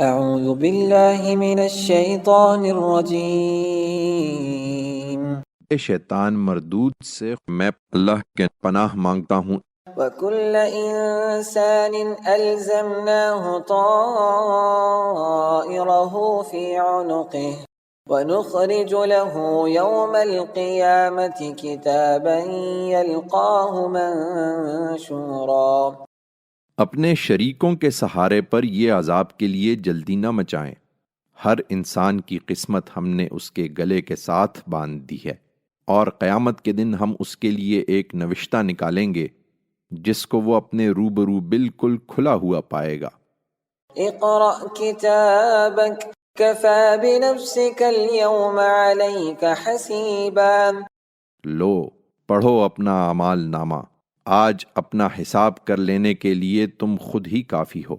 اعوذ باللہ من الشیطان الرجیم شیطان مردود سے میں اللہ کے پناہ مانگتا ہوں۔ وَكُلَّ إِنسَانٍ أَلْزَمْنَاهُ طَائِرَهُ فِي عُنُقِهِ وَنُخْرِجُ لَهُ يَوْمَ الْقِيَامَةِ كِتَابًا يَلْقَاهُ مَنشُورًا۔ اپنے شریکوں کے سہارے پر یہ عذاب کے لیے جلدی نہ مچائیں۔ ہر انسان کی قسمت ہم نے اس کے گلے کے ساتھ باندھ دی ہے، اور قیامت کے دن ہم اس کے لیے ایک نوشتہ نکالیں گے جس کو وہ اپنے روبرو بالکل کھلا ہوا پائے گا۔ اقرأ کتابک کفی بنفسک اليوم علیک حسیبا۔ لو، پڑھو اپنا اعمال نامہ، آج اپنا حساب کر لینے کے لیے تم خود ہی کافی ہو۔